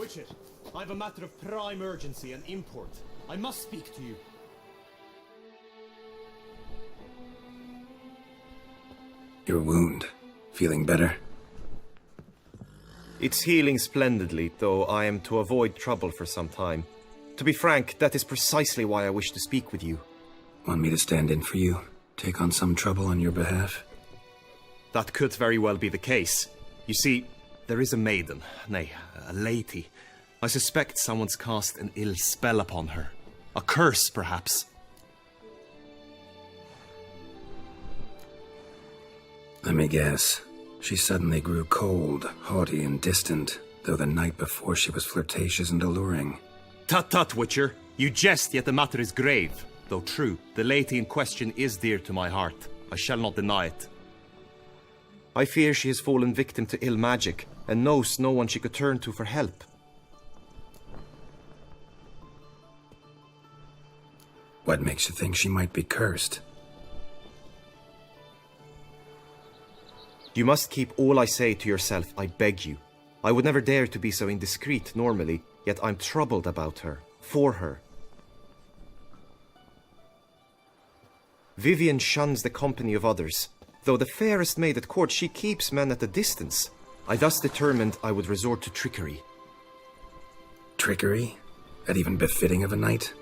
Witcher, I have a matter of prime urgency and import. I must speak to you. Your wound. Feeling better? It's healing splendidly, though I am to avoid trouble for some time. To be frank, that is precisely why I wish to speak with you. Want me to stand in for you? Take on some trouble on your behalf? That could very well be the case. You see, there is a maiden, nay, a lady. I suspect someone's cast an ill spell upon her. A curse, perhaps. Let me guess. She suddenly grew cold, haughty, and distant, though the night before she was flirtatious and alluring. Tut tut, Witcher. You jest, yet the matter is grave. Though true, the lady in question is dear to my heart. I shall not deny it. I fear she has fallen victim to ill magic, and knows no one she could turn to for help. What makes you think she might be cursed? You must keep all I say to yourself, I beg you. I would never dare to be so indiscreet normally, yet I'm troubled about her, for her. Vivienne shuns the company of others. Though the fairest maid at court, she keeps men at a distance. I thus determined I would resort to trickery. Trickery? That even befitting of a knight?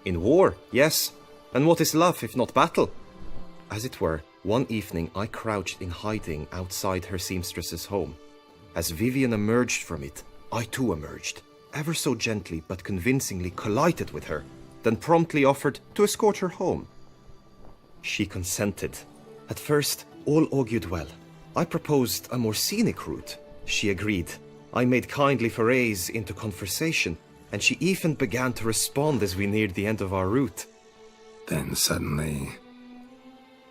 In war, yes. And what is love if not battle? As it were, one evening I crouched in hiding outside her seamstress's home. As Vivienne emerged from it, I too emerged, ever so gently but convincingly collided with her, then promptly offered to escort her home. She consented. At first, all augured well. I proposed a more scenic route. She agreed. I made kindly forays into conversation, and she even began to respond as we neared the end of our route. Then suddenly,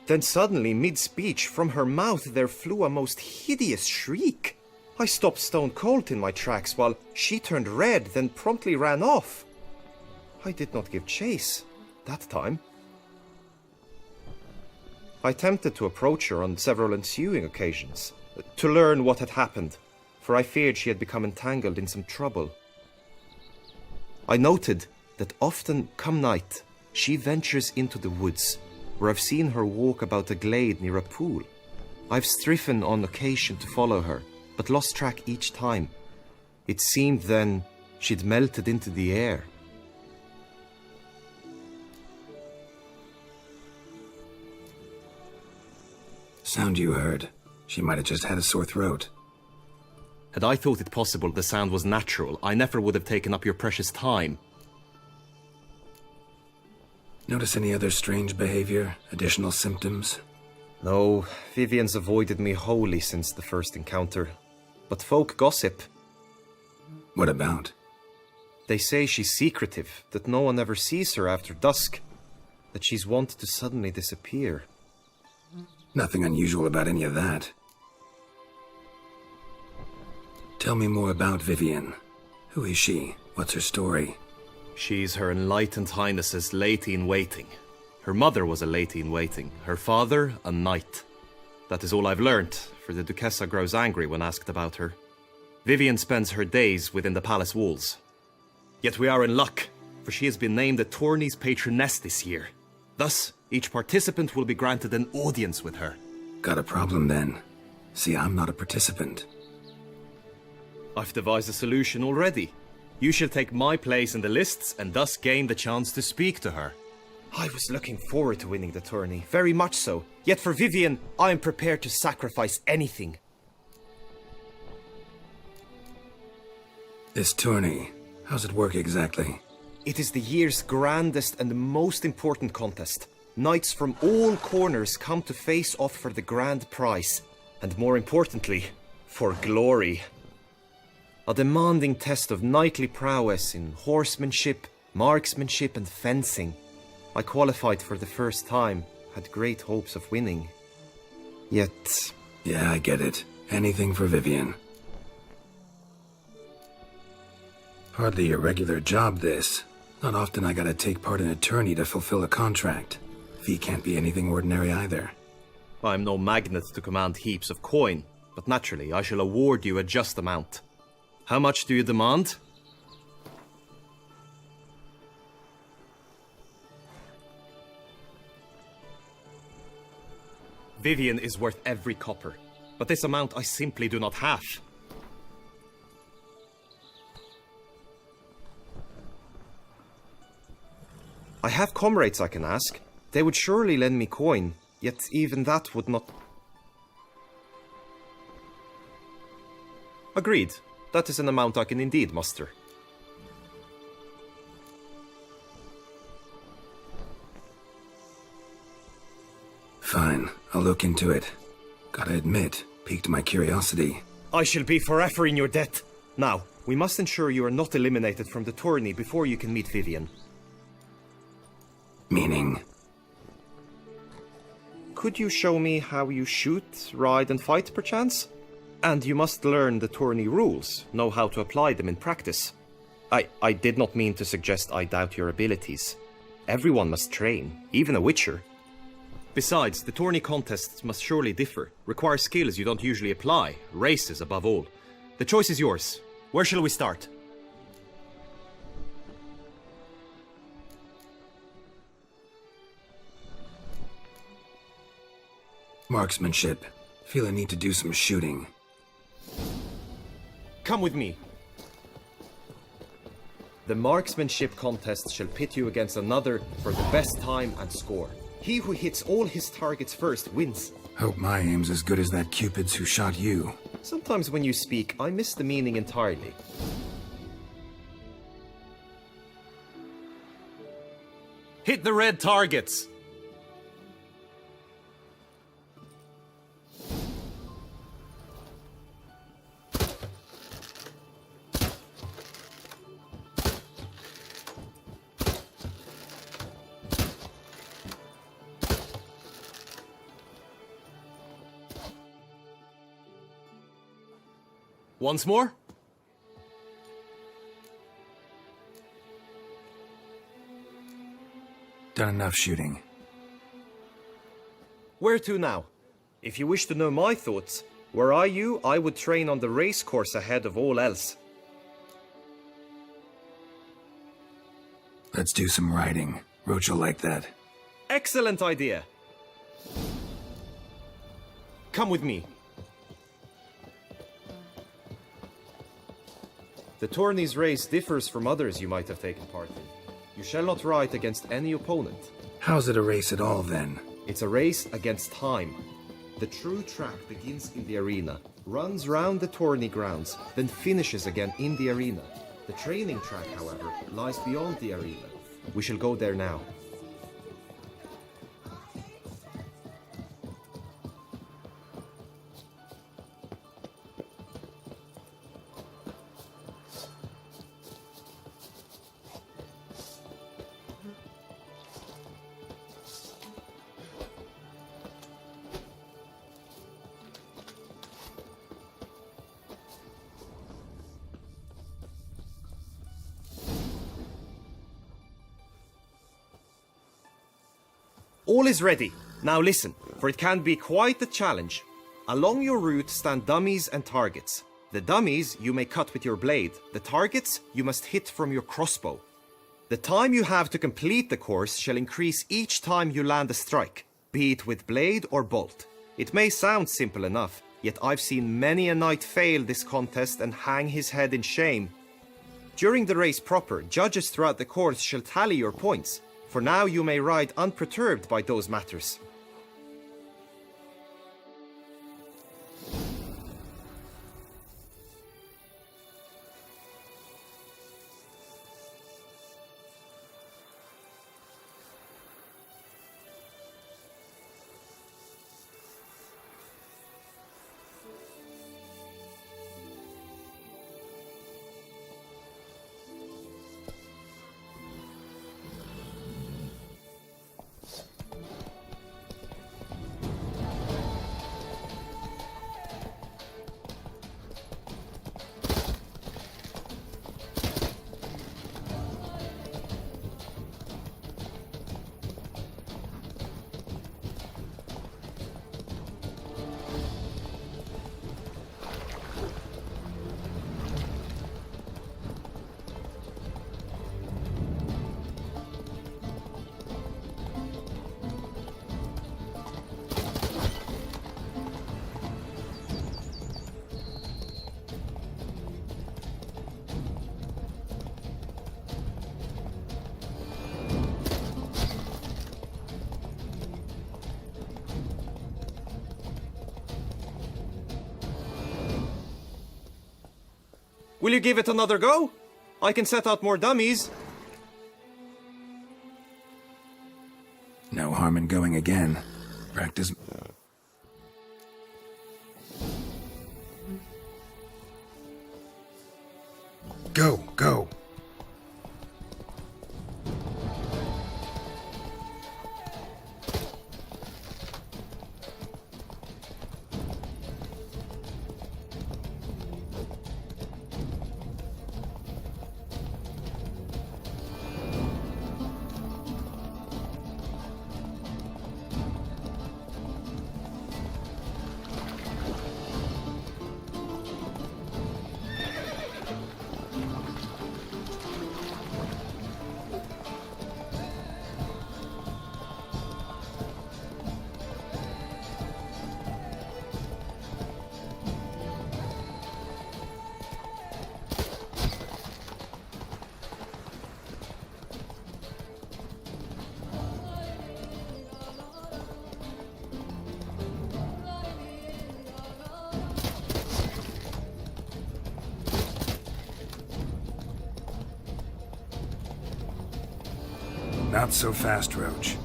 mid-speech, from her mouth there flew a most hideous shriek. I stopped stone cold in my tracks while she turned red, then promptly ran off. I did not give chase, that time. I attempted to approach her on several ensuing occasions, to learn what had happened, for I feared she had become entangled in some trouble. I noted that often, come night, she ventures into the woods, where I've seen her walk about a glade near a pool. I've striven on occasion to follow her, but lost track each time. It seemed then she'd melted into the air. sound you heard. She might have just had a sore throat. Had I thought it possible the sound was natural, I never would have taken up your precious time. Notice any other strange behavior? Additional symptoms? No, Vivienne's avoided me wholly since the first encounter. But folk gossip. What about? They say she's secretive, that no one ever sees her after dusk, that she's wont to suddenly disappear. Nothing unusual about any of that. Tell me more about Vivienne. Who is she? What's her story? She's Her Enlightened Highness's lady-in-waiting. Her mother was a lady-in-waiting, her father a knight. That is all I've learnt, for the Duchessa grows angry when asked about her. Vivienne spends her days within the palace walls. Yet we are in luck, for she has been named the tourney's patroness this year. Thus, each participant will be granted an audience with her. Got a problem then. See, I'm not a participant. I've devised a solution already. You shall take my place in the lists and thus gain the chance to speak to her. I was looking forward to winning the tourney, very much so. Yet for Vivienne, I am prepared to sacrifice anything. This tourney, how's it work exactly? It is the year's grandest and most important contest. Knights from all corners come to face off for the grand prize. And more importantly, for glory. A demanding test of knightly prowess in horsemanship, marksmanship and fencing. I qualified for the first time, had great hopes of winning. Yet... Yeah, I get it. Anything for Vivienne. Hardly a regular job, this. Not often I gotta take part in a tourney to fulfill a contract. Fee can't be anything ordinary either. I'm no magnet to command heaps of coin, but naturally I shall award you a just amount. How much do you demand? Vivian is worth every copper, but this amount I simply do not have. I have comrades I can ask. They would surely lend me coin, yet even that would not... Agreed. That is an amount I can indeed muster. Fine, I'll look into it. Gotta admit, piqued my curiosity. I shall be forever in your debt. Now, we must ensure you are not eliminated from the tourney before you can meet Vivian. Meaning? Could you show me how you shoot, ride and fight, perchance? And you must learn the tourney rules, know how to apply them in practice. I did not mean to suggest I doubt your abilities. Everyone must train, even a witcher. Besides, the tourney contests must surely differ, require skills you don't usually apply, races above all. The choice is yours. Where shall we start? Marksmanship. Feel I need to do some shooting. Come with me. The marksmanship contest shall pit you against another for the best time and score. He who hits all his targets first wins. Hope my aim's as good as that Cupid's who shot you. Sometimes when you speak, I miss the meaning entirely. Hit the red targets! Once more? Done enough shooting. Where to now? If you wish to know my thoughts, were I you, I would train on the race course ahead of all else. Let's do some riding. Roach will like that. Excellent idea! Come with me. The tourney's race differs from others you might have taken part in. You shall not ride against any opponent. How's it a race at all, then? It's a race against time. The true track begins in the arena, runs round the tourney grounds, then finishes again in the arena. The training track, however, lies beyond the arena. We shall go there now. All is ready. Now listen, for it can be quite a challenge. Along your route stand dummies and targets. The dummies you may cut with your blade. The targets you must hit from your crossbow. The time you have to complete the course shall increase each time you land a strike, be it with blade or bolt. It may sound simple enough, yet I've seen many a knight fail this contest and hang his head in shame. During the race proper, judges throughout the course shall tally your points. For now you may ride unperturbed by those matters. Will you give it another go? I can set out more dummies. No harm in going again. Practice. Go, go. Not so fast, Roach.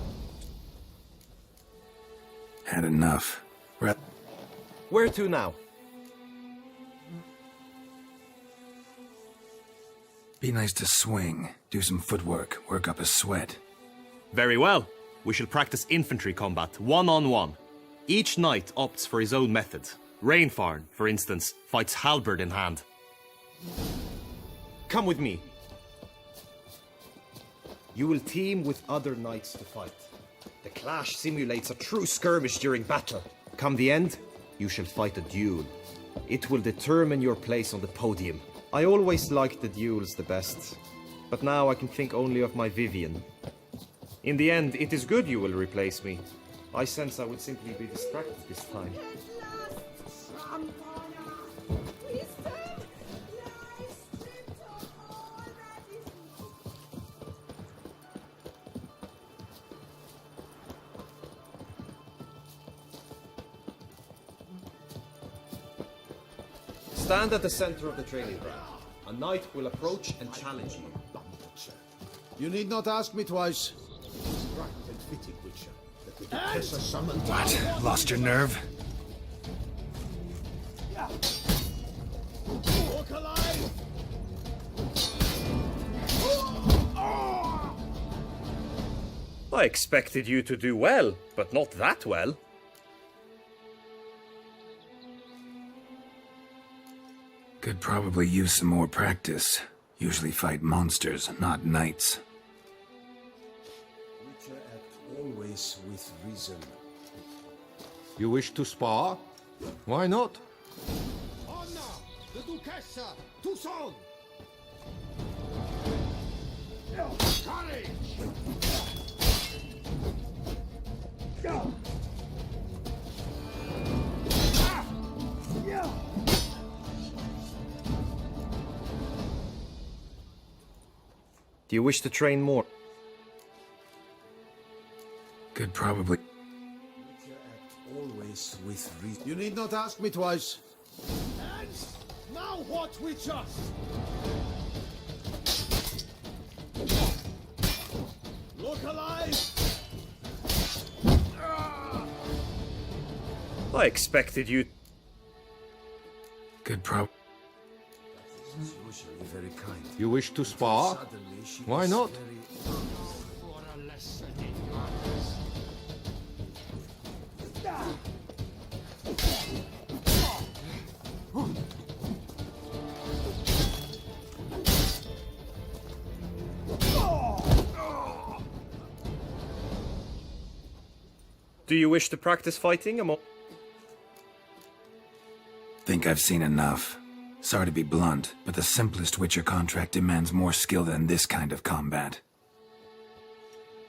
Had enough. Where to now? Be nice to swing, do some footwork, work up a sweat. Very well. We shall practice infantry combat, one-on-one. Each knight opts for his own method. Rainfarn, for instance, fights halberd in hand. Come with me. You will team with other knights to fight. The clash simulates a true skirmish during battle. Come the end, you shall fight a duel. It will determine your place on the podium. I always liked the duels the best, but now I can think only of my Vivian. In the end, it is good you will replace me. I sense I would simply be distracted this time. Stand at the center of the training ground. A knight will approach and challenge you. You need not ask me twice. What? Lost your nerve? Walk alive! I expected you to do well, but not that well. Could probably use some more practice. Usually fight monsters, not knights. Witcher act always with reason. You wish to spar? Why not? Anna, the Duchessa, Toussaint! Courage! Do you wish to train more? Could probably... Witcher act always with reason. You need not ask me twice. And now what, Witcher? Look alive! I expected you... Could prob... Usually very kind. You wish to spar? Suddenly she Why was not? very- For a lesson in manners. Do you wish to practice fighting among... Think I've seen enough. Sorry to be blunt, but the simplest Witcher contract demands more skill than this kind of combat.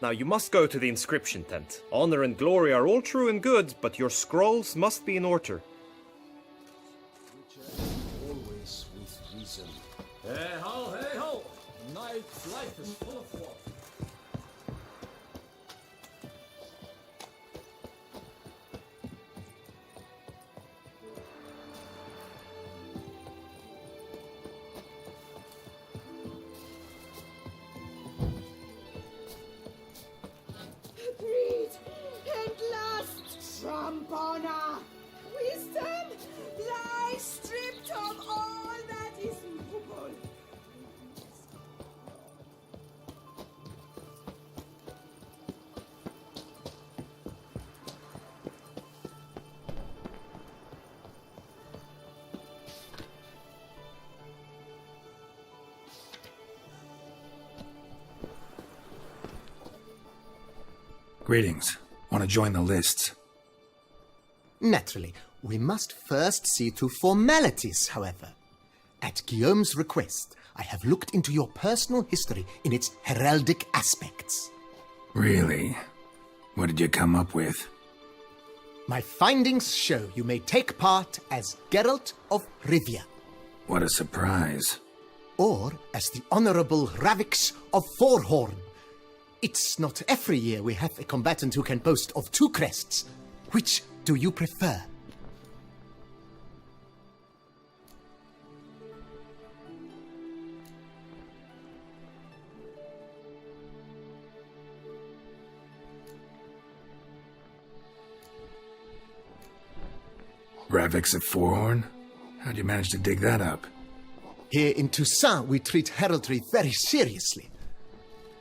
Now you must go to the inscription tent. Honor and glory are all true and good, but your scrolls must be in order. Witcher act always with reason. Hey ho, hey ho! Knight's life is full of war. Greetings. Want to join the lists? Naturally, we must first see to formalities, however. At Guillaume's request, I have looked into your personal history in its heraldic aspects. Really? What did you come up with? My findings show you may take part as Geralt of Rivia, What a surprise. or as the Honorable Ravix of Forhorn. It's not every year we have a combatant who can boast of 2 crests. Which do you prefer? Ravix of Forhorn? How'd you manage to dig that up? Here in Toussaint, we treat heraldry very seriously.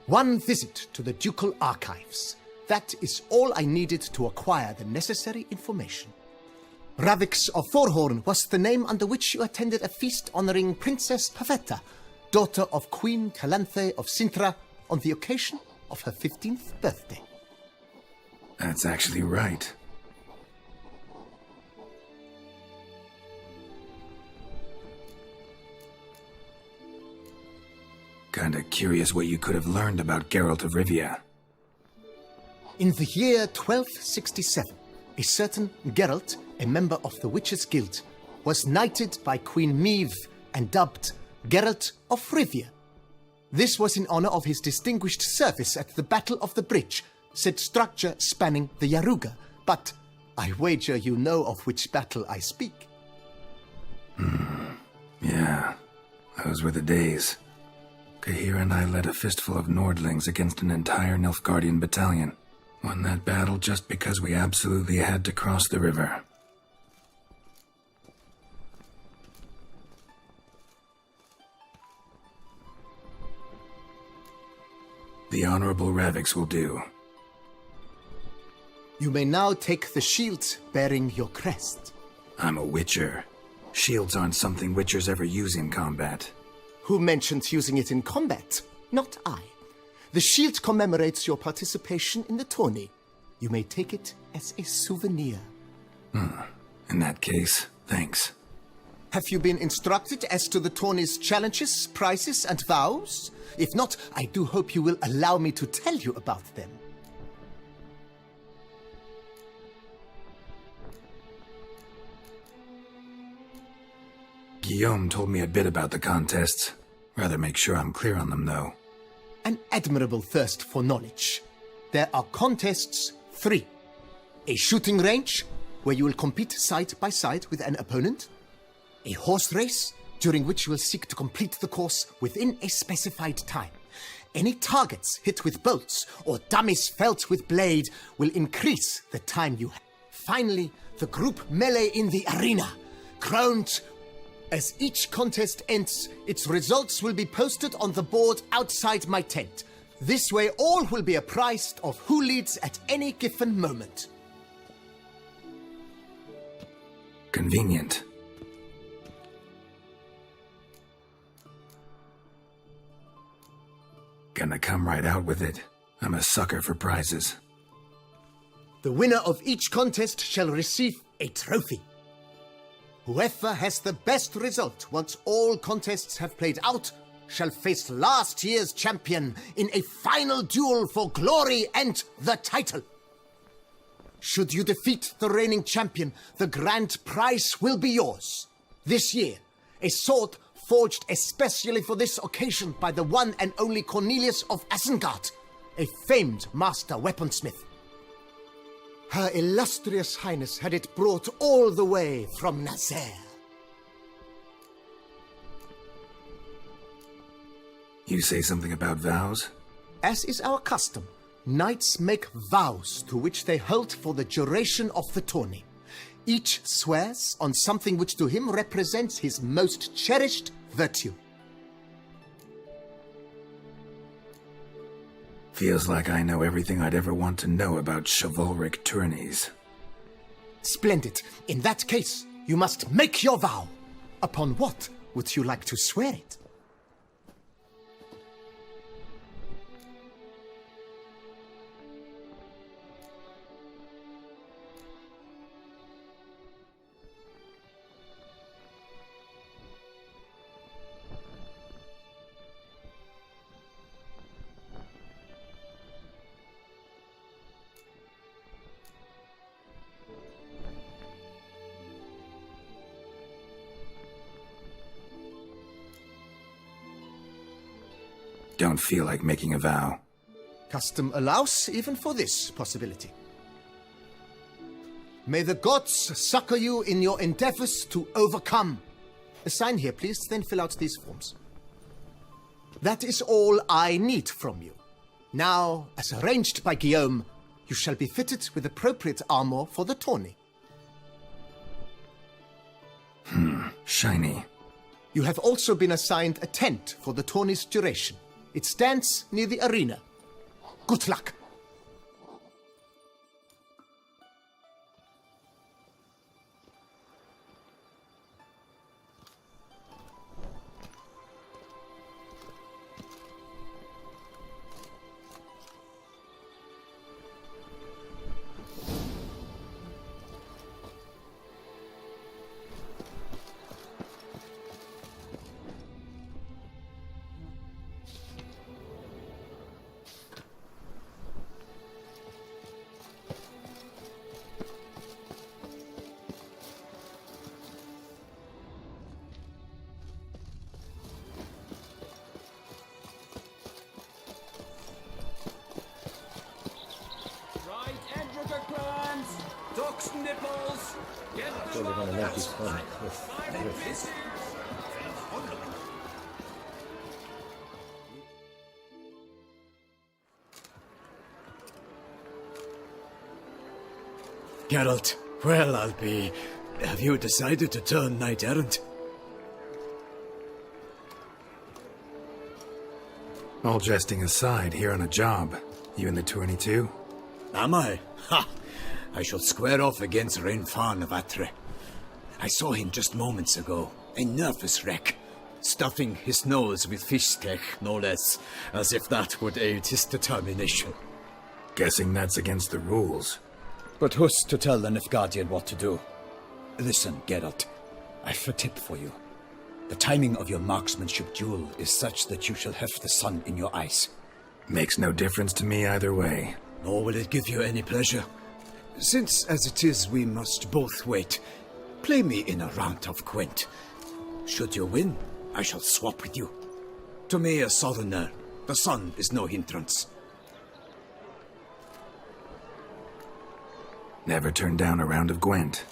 One visit to the ducal archives. That is all I needed to acquire the necessary information. Ravix of Forhorn was the name under which you attended a feast honoring Princess Pavetta, daughter of Queen Calanthe of Sintra, on the occasion of her 15th birthday. That's actually right. Kinda curious what you could have learned about Geralt of Rivia. In the year 1267, a certain Geralt, a member of the Witches' Guild, was knighted by Queen Meve and dubbed Geralt of Rivia. This was in honor of his distinguished service at the Battle of the Bridge, said structure spanning the Yaruga. But I wager you know of which battle I speak. Yeah, those were the days. Kahir and I led a fistful of Nordlings against an entire Nilfgaardian battalion. Won that battle just because we absolutely had to cross the river. The Honorable Ravix will do. You may now take the shield bearing your crest. I'm a Witcher. Shields aren't something Witchers ever use in combat. Who mentioned using it in combat? Not I. The shield commemorates your participation in the tourney. You may take it as a souvenir. In that case, thanks. Have you been instructed as to the tourney's challenges, prizes, and vows? If not, I do hope you will allow me to tell you about them. Guillaume told me a bit about the contests. Rather make sure I'm clear on them, though. An admirable thirst for knowledge. There are contests 3. A shooting range, where you will compete side by side with an opponent. A horse race, during which you will seek to complete the course within a specified time. Any targets hit with bolts or dummies felt with blade will increase the time you have. Finally, the group melee in the arena, crowned. As each contest ends, its results will be posted on the board outside my tent. This way all will be apprised of who leads at any given moment. Convenient. Gonna come right out with it. I'm a sucker for prizes. The winner of each contest shall receive a trophy. Whoever has the best result once all contests have played out shall face last year's champion in a final duel for glory and the title. Should you defeat the reigning champion, the grand prize will be yours. This year, a sword forged especially for this occasion by the one and only Cornelius of Isengard, a famed master weaponsmith. Her illustrious highness had it brought all the way from Nazaire. You say something about vows? As is our custom, knights make vows to which they hold for the duration of the tourney. Each swears on something which to him represents his most cherished virtue. Feels like I know everything I'd ever want to know about chivalric tourneys. Splendid. In that case, you must make your vow. Upon what would you like to swear it? Don't feel like making a vow. Custom allows even for this possibility. May the gods succor you in your endeavors to overcome. Sign here, please, then fill out these forms. That is all I need from you. Now, as arranged by Guillaume, you shall be fitted with appropriate armor for the tourney. Shiny. You have also been assigned a tent for the tourney's duration. It stands near the arena. Good luck. Geralt, well, I'll be... Have you decided to turn knight-errant? All jesting aside, here on a job. You in the 22? Am I? Ha! I shall square off against Rainfan of Atre. I saw him just moments ago. A nervous wreck. Stuffing his nose with fish steak, no less. As if that would aid his determination. Guessing that's against the rules. But who's to tell the Nilfgaardian what to do? Listen, Geralt. I've a tip for you. The timing of your marksmanship duel is such that you shall have the sun in your eyes. Makes no difference to me either way. Nor will it give you any pleasure. Since, as it is, we must both wait, play me in a round of Gwent. Should you win, I shall swap with you. To me, a southerner, the sun is no hindrance. Never turn down a round of Gwent.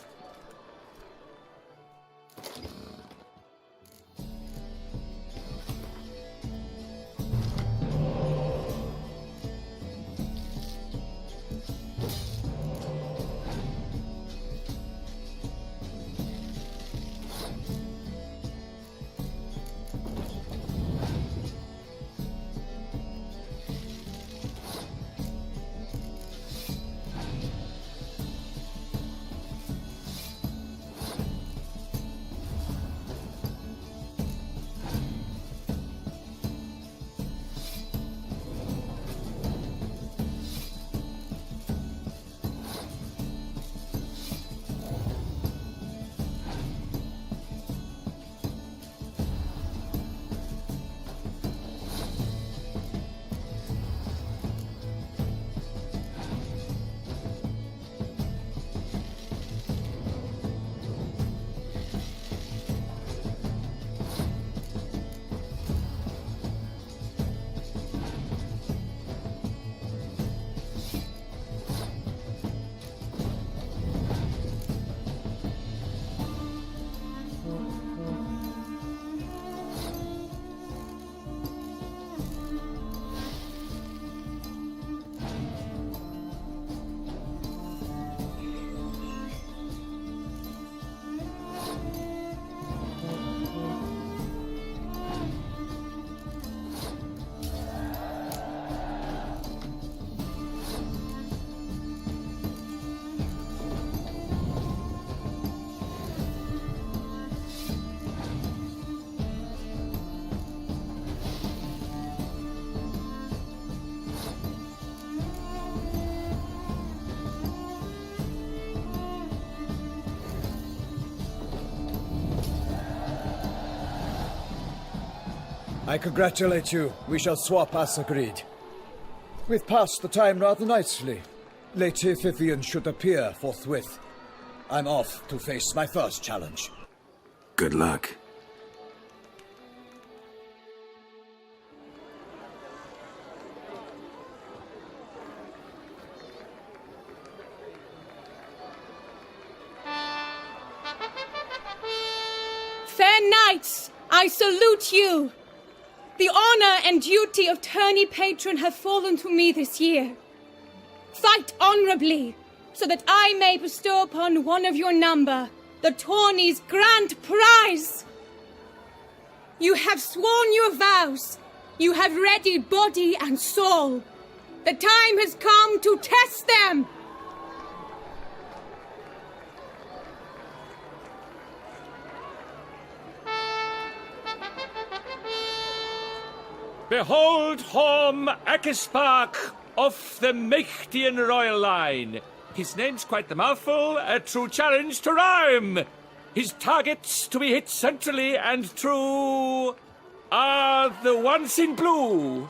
I congratulate you. We shall swap as agreed. We've passed the time rather nicely. Lady Vivian should appear forthwith. I'm off to face my first challenge. Good luck. Fair knights, I salute you. The honor and duty of tourney patron have fallen to me this year. Fight honorably, so that I may bestow upon one of your number the tourney's grand prize. You have sworn your vows. You have readied body and soul. The time has come to test them. Behold Horm Akispark of the Mechtian royal line. His name's quite the mouthful, a true challenge to rhyme. His targets to be hit centrally and true are the ones in blue.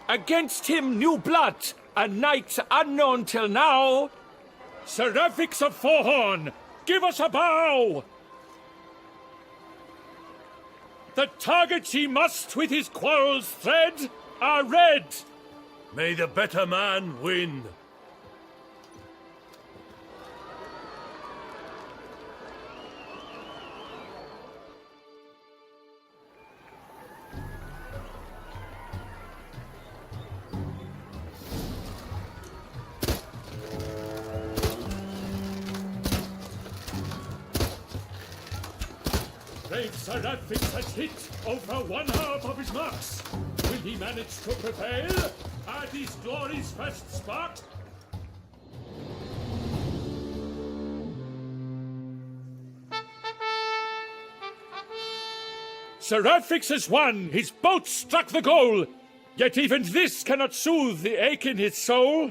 Against him new blood, a knight unknown till now. Seraphix of Forhorn, give us a bow! The targets he must with his quarrels thread are red. May the better man win. Brave Seraphix has hit over one half of his marks. Will he manage to prevail at his glory's first spark? Seraphix has won! His bolt struck the goal! Yet even this cannot soothe the ache in his soul.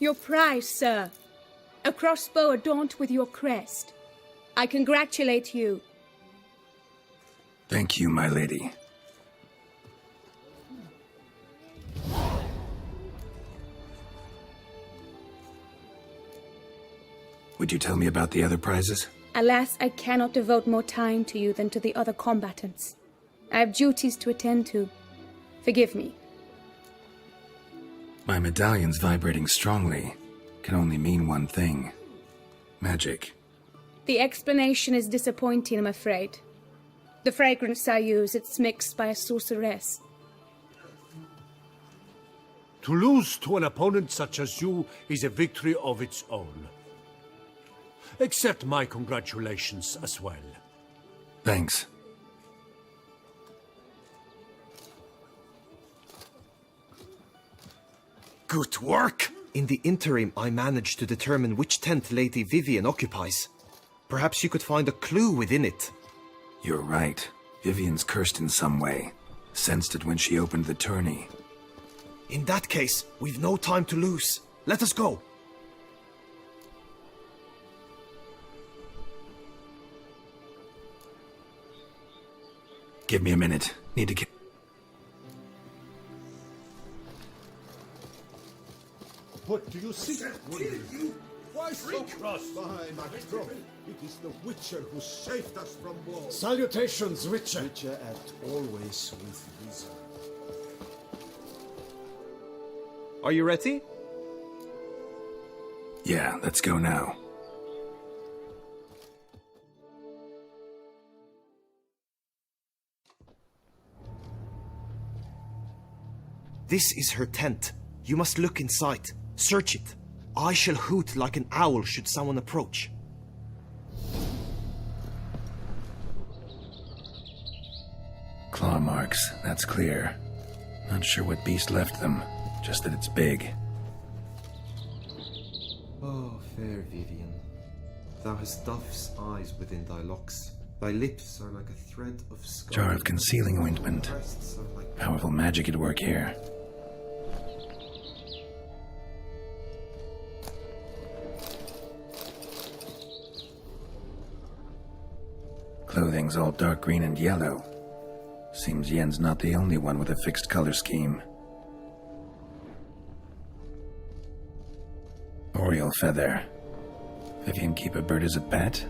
Your prize, sir. A crossbow adorned with your crest. I congratulate you. Thank you, my lady. Would you tell me about the other prizes? Alas, I cannot devote more time to you than to the other combatants. I have duties to attend to. Forgive me. My medallion's vibrating strongly can only mean one thing. Magic. The explanation is disappointing, I'm afraid. The fragrance I use, it's mixed by a sorceress. To lose to an opponent such as you is a victory of its own. Accept my congratulations as well. Thanks. Good work! In the interim, I managed to determine which tent Lady Vivian occupies. Perhaps you could find a clue within it. You're right. Vivian's cursed in some way. Sensed it when she opened the tourney. In that case, we've no time to lose. Let us go. Give me a minute. Need to get... What do you see? Why so cross behind my throne? It is the Witcher who saved us from war. Salutations, Witcher. Witcher act always with reason. Are you ready? Yeah, let's go now. This is her tent. You must look inside. Search it. I shall hoot like an owl should someone approach. Claw marks, that's clear. Not sure what beast left them, just that it's big. Oh, fair Vivian, thou hast dove's eyes within thy locks. Thy lips are like a thread of sky. Jar of concealing ointment. Powerful magic at work here. Clothing's all dark green and yellow. Seems Yen's not the only one with a fixed color scheme. Oriole feather. Vivian keep a bird as a pet?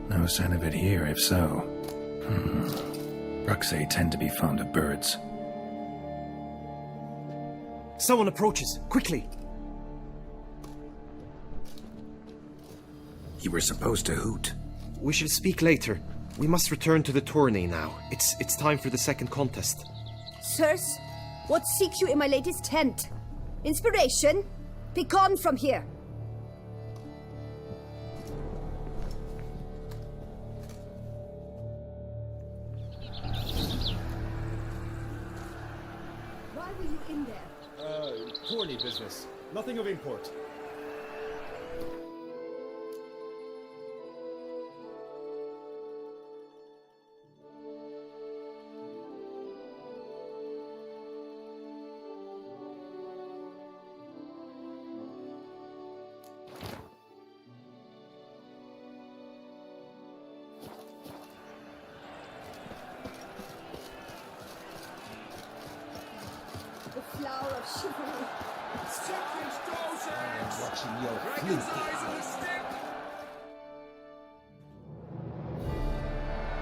No sign of it here, if so. Bruxay tend to be fond of birds. Someone approaches. Quickly! You were supposed to hoot. We shall speak later. We must return to the tourney now. It's time for the second contest. Sirs, what seeks you in my lady's tent? Inspiration? Begone from here! Why were you in there? Tourney business. Nothing of import. The flower of chivalry. Watching your filthy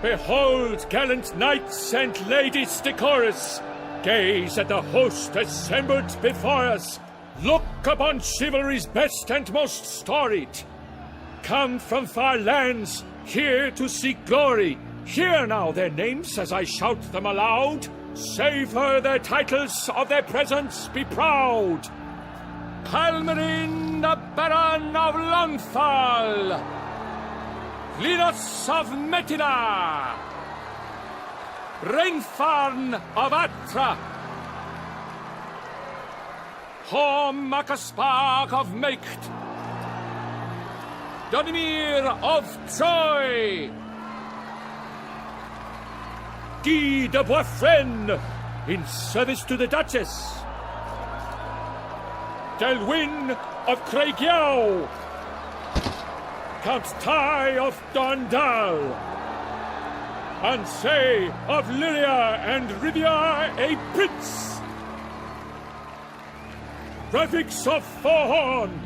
Behold, gallant knights and ladies decorous! Gaze at the host assembled before us! Look upon chivalry's best and most storied! Come from far lands, here to seek glory! Hear now their names as I shout them aloud! Savor their titles, of their presence be proud! Halmarin, the Baron of Lonthal! Linus of Metina! Reinfarn of Atra! Horm Akaspar of Meikt! Donimir of Troy! Guy de Boisfren, in service to the Duchess! Delwyn of Craigiau! Count Tai of Dondal! Ansay of Lilia and Rivia a prince! Prefix of Forhorn!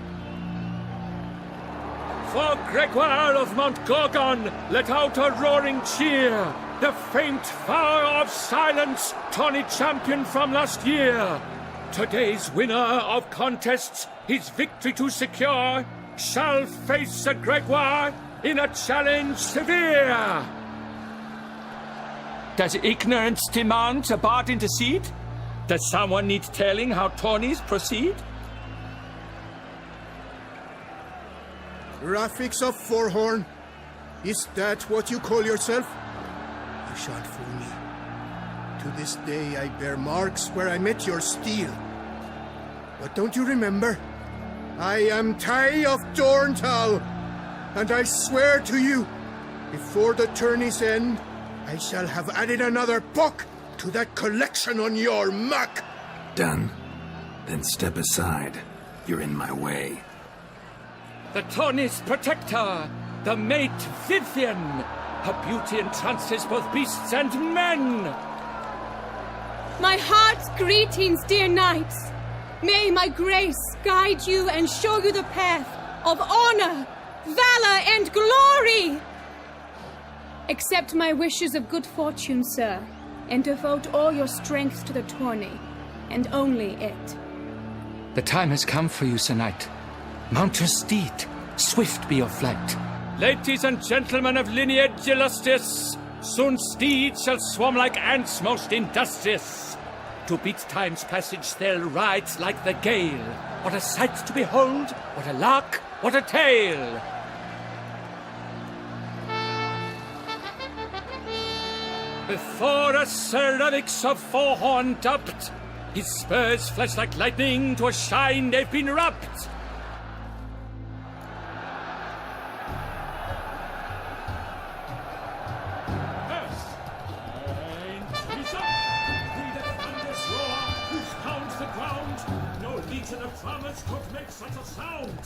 For Gregoire of Mount Gorgon, let out a roaring cheer! The faint vow of silence, tourney champion from last year! Today's winner of contests, his victory to secure, shall face a Gregoire in a challenge severe. Does ignorance demand a bard intercede? Does someone need telling how tourneys proceed? Graphics of Forhorn. Is that what you call yourself? You shan't fool me. To this day I bear marks where I met your steel. But don't you remember? I am Tai of Dorntal, and I swear to you, before the tourney's end, I shall have added another book to that collection on your map. Done? Then step aside. You're in my way. The tourney's protector, the mate Vivian. Her beauty entrances both beasts and men. My heart's greetings, dear knights. May my grace guide you and show you the path of honor, valor, and glory. Accept my wishes of good fortune, sir, and devote all your strength to the tourney, and only it. The time has come for you, Sir Knight. Mount your steed. Swift be your flight. Ladies and gentlemen of lineage illustrious, soon steeds shall swarm like ants most industrious. To beat time's passage they'll ride like the gale. What a sight to behold, what a lark, what a tale! Before us Sir Ravix of Forhorn dubbed, his spurs flash like lightning, to a shine they've been rubbed. Could make such a sound!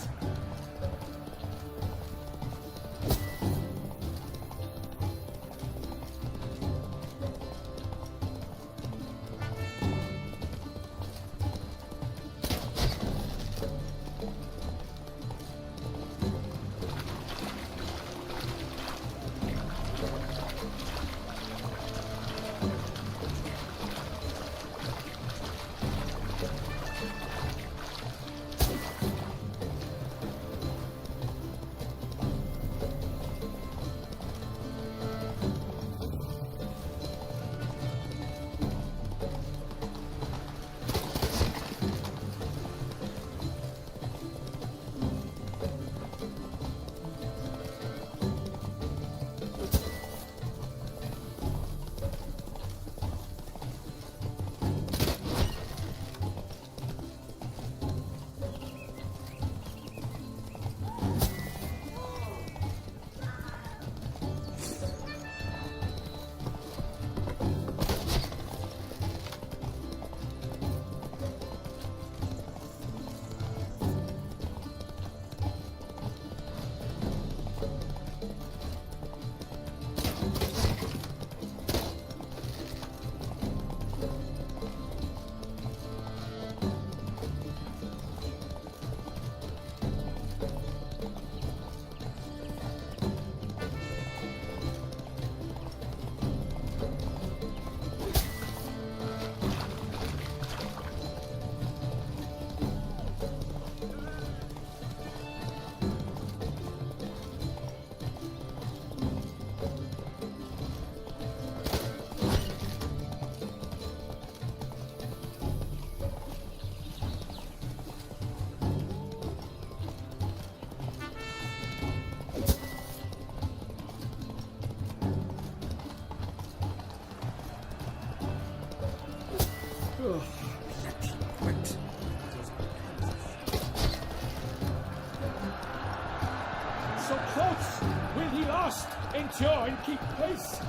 endure and keep pace.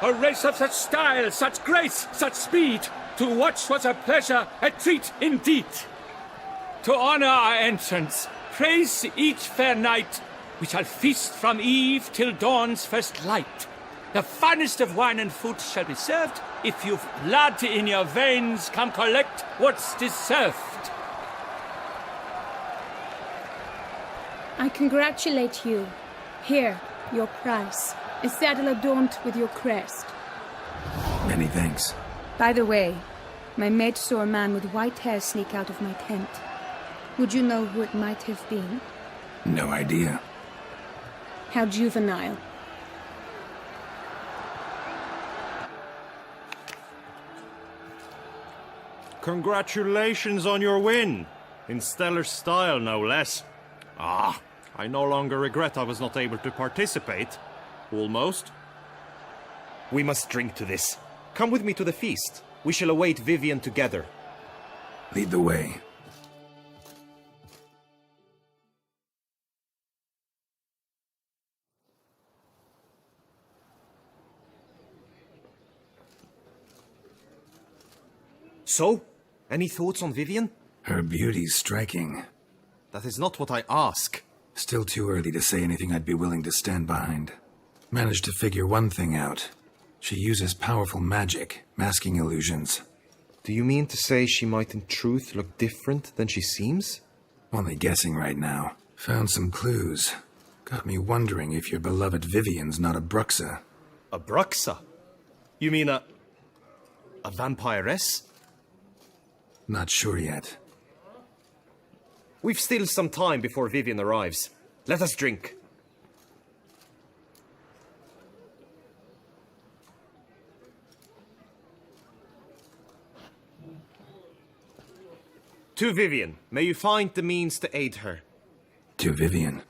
A race of such style, such grace, such speed, to watch was a pleasure, a treat indeed. To honor our entrance, praise each fair knight, we shall feast from eve till dawn's first light. The finest of wine and food shall be served. If you've blood in your veins, come collect what's deserved. I congratulate you. Here, your prize. A saddle adorned with your crest. Many thanks. By the way, my maid saw a man with white hair sneak out of my tent. Would you know who it might have been? No idea. How juvenile. Congratulations on your win. In stellar style, no less. Ah, I no longer regret I was not able to participate. Almost. We must drink to this. Come with me to the feast. We shall await Vivian together. Lead the way. So, any thoughts on Vivian? Her beauty's striking. That is not what I ask. Still too early to say anything I'd be willing to stand behind. Managed to figure one thing out. She uses powerful magic, masking illusions. Do you mean to say she might in truth look different than she seems? Only guessing right now. Found some clues. Got me wondering if your beloved Vivian's not a Bruxa. A Bruxa? You mean a vampiress? Not sure yet. We've still some time before Vivian arrives. Let us drink. To Vivian, may you find the means to aid her. To Vivian.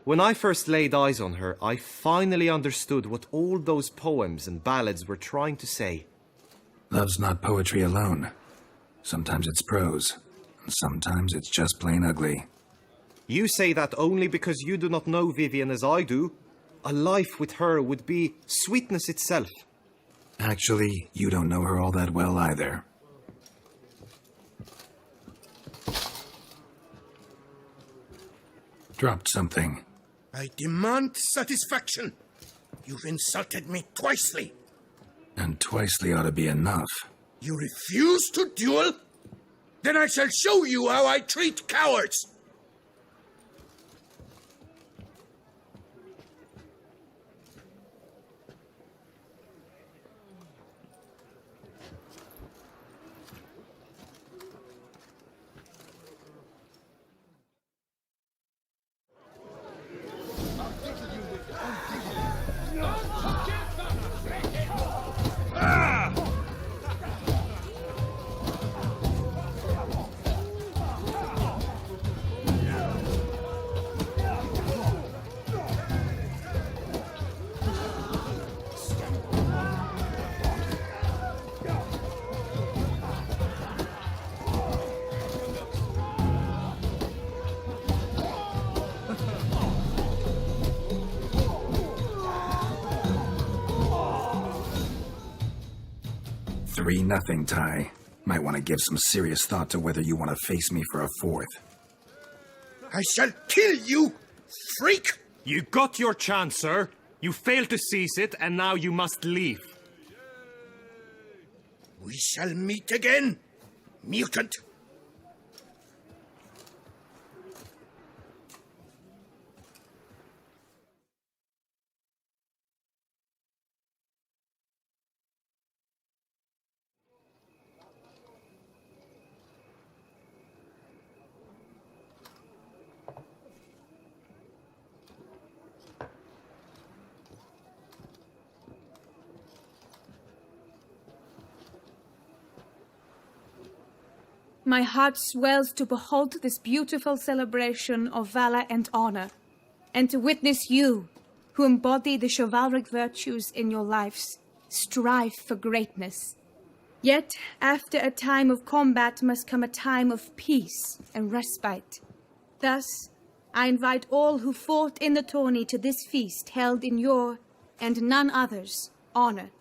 When I first laid eyes on her, I finally understood what all those poems and ballads were trying to say. Love's not poetry alone. Sometimes it's prose, and sometimes it's just plain ugly. You say that only because you do not know Vivian as I do. A life with her would be sweetness itself. Actually, you don't know her all that well either. Dropped something. I demand satisfaction. You've insulted me twicely. And twicely ought to be enough. You refuse to duel? Then I shall show you how I treat cowards! Nothing, Ty. Might want to give some serious thought to whether you want to face me for a fourth. I shall kill you, freak! You got your chance, sir. You failed to seize it, and now you must leave. We shall meet again, mutant. My heart swells to behold this beautiful celebration of valor and honor, and to witness you, who embody the chivalric virtues in your lives, strive for greatness. Yet, after a time of combat must come a time of peace and respite. Thus, I invite all who fought in the tourney to this feast held in your, and none other's, honor.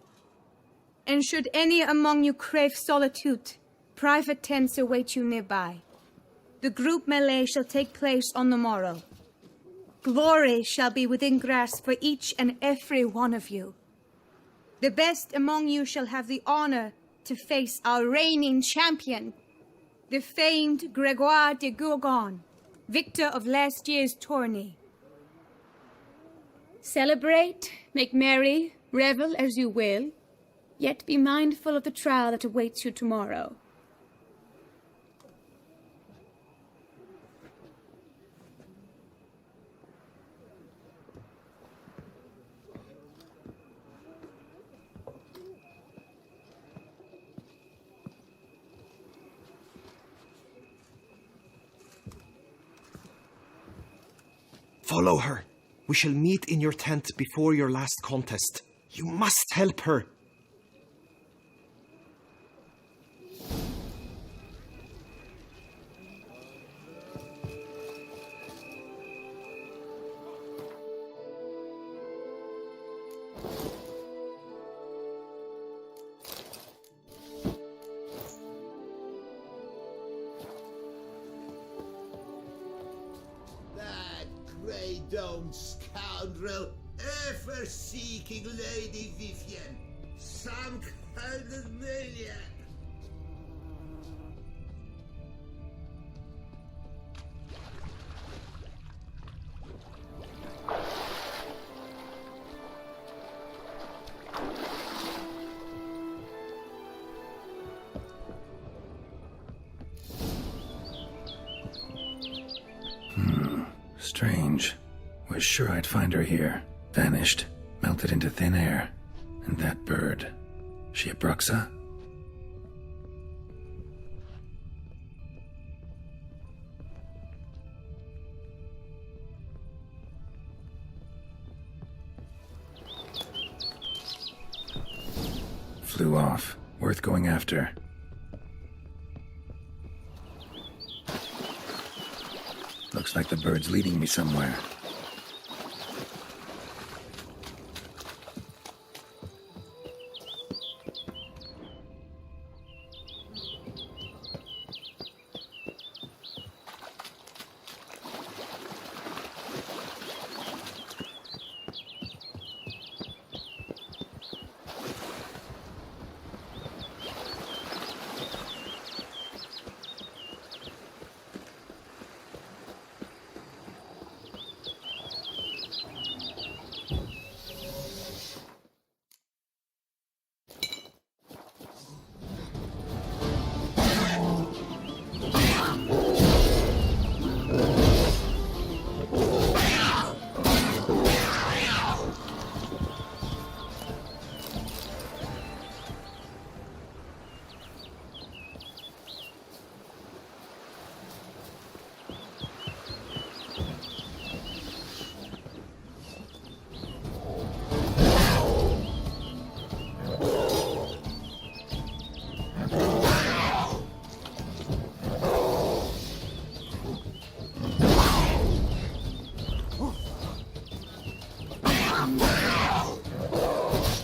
And should any among you crave solitude, private tents await you nearby. The group melee shall take place on the morrow. Glory shall be within grasp for each and every one of you. The best among you shall have the honor to face our reigning champion, the famed Gregoire de Gourgon, victor of last year's tourney. Celebrate, make merry, revel as you will, yet be mindful of the trial that awaits you tomorrow. Follow her. We shall meet in your tent before your last contest. You must help her. Grey-domed scoundrel, ever-seeking Lady Vivienne, some kind of maniac. Strange. Was sure I'd find her here. Vanished. Melted into thin air. And that bird. She a Bruxa? Flew off. Worth going after. Looks like the bird's leading me somewhere.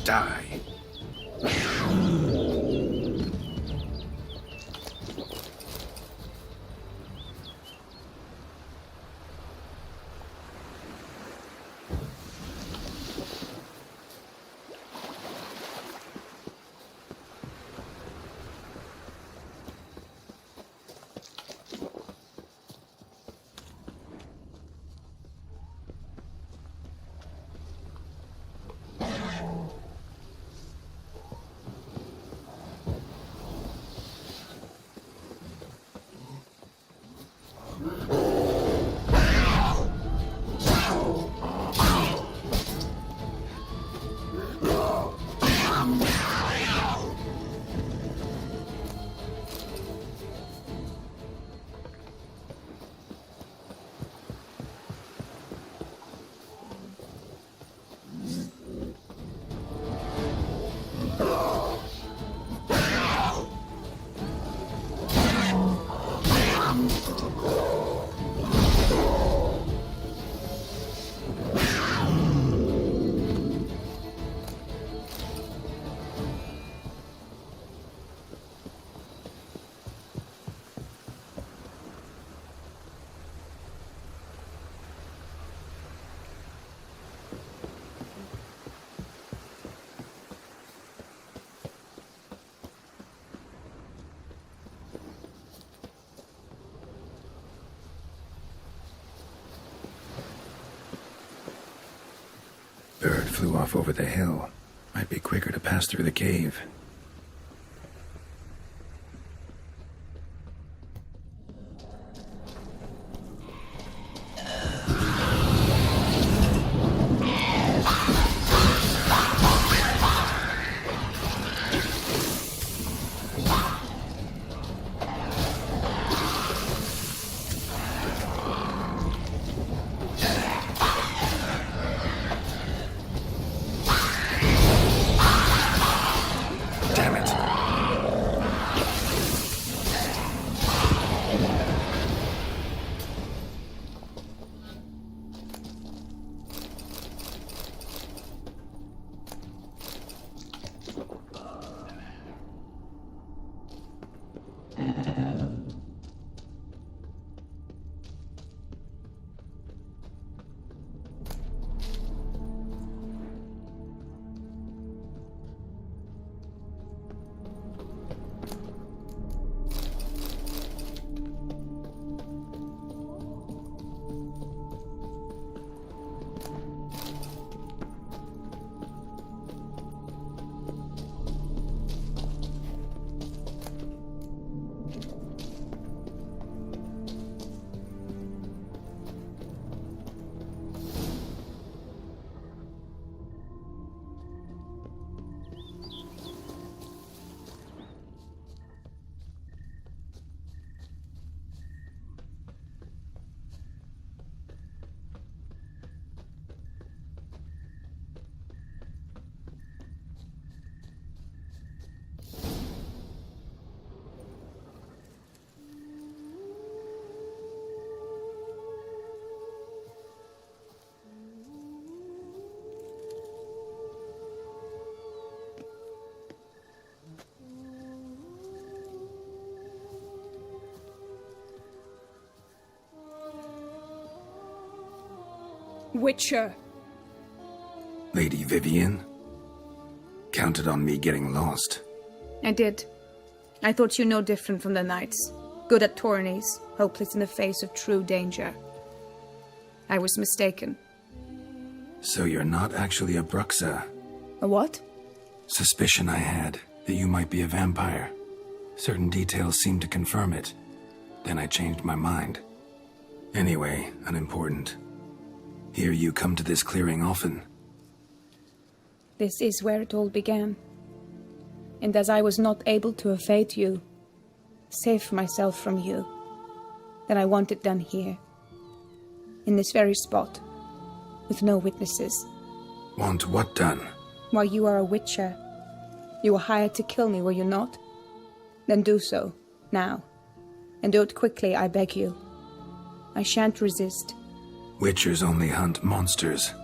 Die. flew off over the hill. Might be quicker to pass through the cave. Witcher. Lady Vivienne? Counted on me getting lost. I did. I thought you no different from the knights. Good at tourneys, hopeless in the face of true danger. I was mistaken. So you're not actually a Bruxa? A what? Suspicion I had, that you might be a vampire. Certain details seemed to confirm it. Then I changed my mind. Anyway, unimportant. Hear you come to this clearing often. This is where it all began. And as I was not able to evade you, save myself from you, then I want it done here. In this very spot, with no witnesses. Want what done? Why, you are a witcher. You were hired to kill me, were you not? Then do so, now. And do it quickly, I beg you. I shan't resist. Witchers only hunt monsters.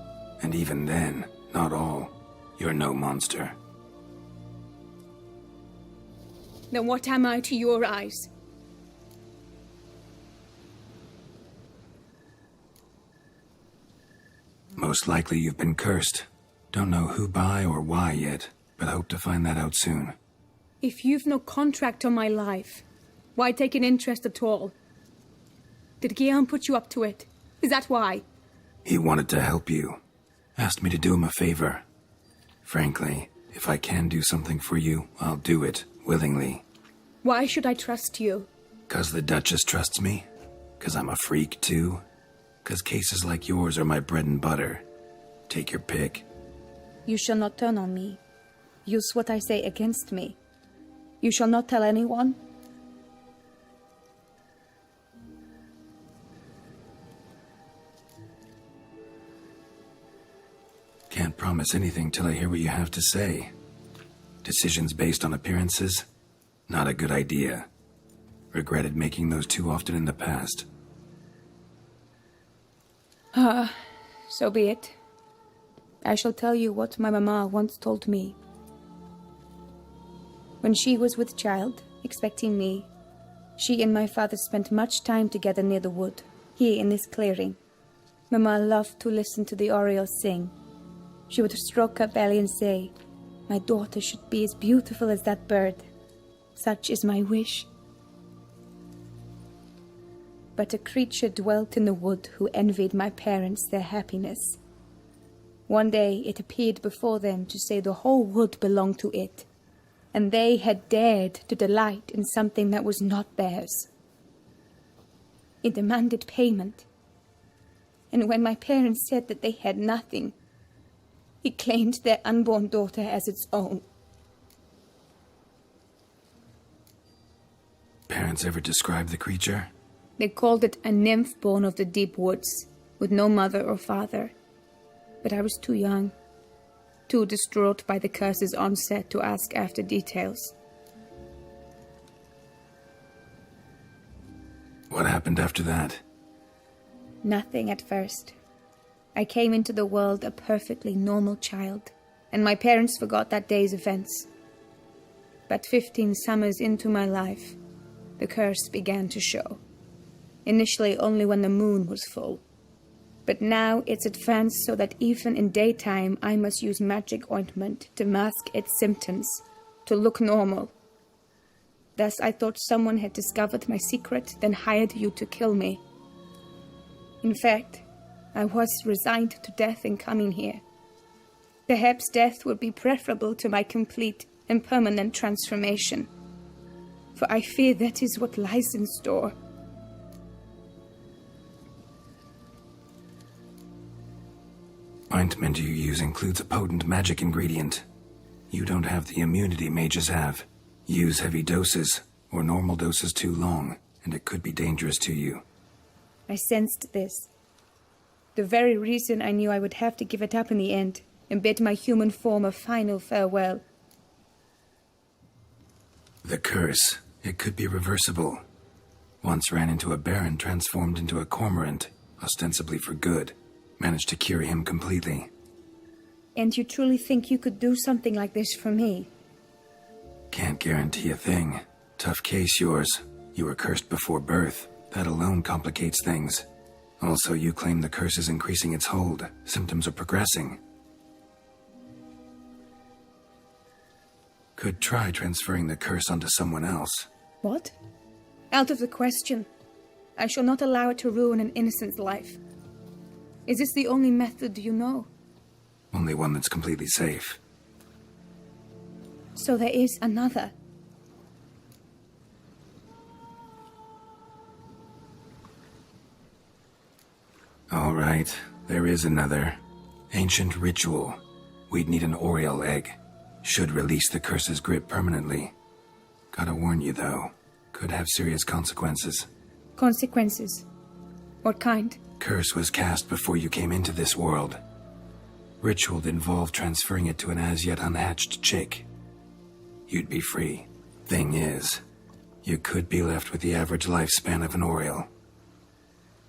And even then, not all. You're no monster. Then what am I to your eyes? Most likely you've been cursed. Don't know who by or why yet, but hope to find that out soon. If you've no contract on my life, why take an interest at all? Did Guillaume put you up to it? Is that why? He wanted to help you. Asked me to do him a favor. Frankly, if I can do something for you, I'll do it, willingly. Why should I trust you? 'Cause the Duchess trusts me? 'Cause I'm a freak, too? 'Cause cases like yours are my bread and butter? Take your pick. You shall not turn on me. Use what I say against me. You shall not tell anyone? Can't promise anything till I hear what you have to say. Decisions based on appearances? Not a good idea. Regretted making those too often in the past. So be it. I shall tell you what my mamma once told me. When she was with child, expecting me, she and my father spent much time together near the wood, here in this clearing. Mamma loved to listen to the orioles sing. She would stroke her belly and say, "My daughter should be as beautiful as that bird. Such is my wish." But a creature dwelt in the wood who envied my parents their happiness. One day it appeared before them to say the whole wood belonged to it, and they had dared to delight in something that was not theirs. It demanded payment, and when my parents said that they had nothing, it claimed their unborn daughter as its own. Parents ever describe the creature? They called it a nymph born of the deep woods, with no mother or father. But I was too young, too distraught by the curse's onset to ask after details. What happened after that? Nothing at first. I came into the world a perfectly normal child, and my parents forgot that day's events. But 15 summers into my life, the curse began to show. Initially only when the moon was full. But now it's advanced so that even in daytime I must use magic ointment to mask its symptoms, to look normal. Thus I thought someone had discovered my secret, then hired you to kill me. In fact, I was resigned to death in coming here. Perhaps death would be preferable to my complete and permanent transformation. For I fear that is what lies in store. Ointment you use includes a potent magic ingredient. You don't have the immunity mages have. Use heavy doses, or normal doses too long, and it could be dangerous to you. I sensed this. The very reason I knew I would have to give it up in the end, and bid my human form a final farewell. The curse, it could be reversible. Once ran into a baron transformed into a cormorant, ostensibly for good. Managed to cure him completely. And you truly think you could do something like this for me? Can't guarantee a thing. Tough case yours. You were cursed before birth. That alone complicates things. Also, you claim the curse is increasing its hold. Symptoms are progressing. Could try transferring the curse onto someone else. What? Out of the question. I shall not allow it to ruin an innocent's life. Is this the only method you know? Only one that's completely safe. So there is another. All right, there is another. Ancient ritual. We'd need an Oriole egg. Should release the curse's grip permanently. Gotta warn you, though. Could have serious consequences. Consequences? What kind? Curse was cast before you came into this world. Ritual involved transferring it to an as-yet unhatched chick. You'd be free. Thing is, you could be left with the average lifespan of an Oriole.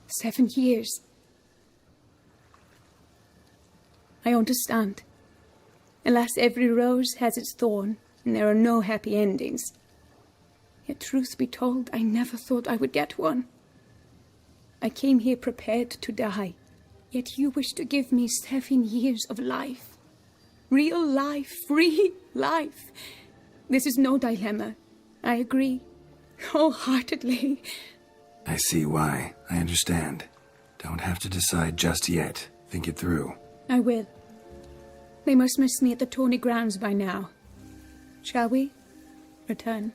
7 years. I understand. Alas, every rose has its thorn, and there are no happy endings. Yet truth be told, I never thought I would get one. I came here prepared to die, yet you wish to give me 7 years of life. Real life, free life. This is no dilemma. I agree, wholeheartedly. I see why. I understand. Don't have to decide just yet. Think it through. I will. They must miss me at the tourney grounds by now. Shall we return?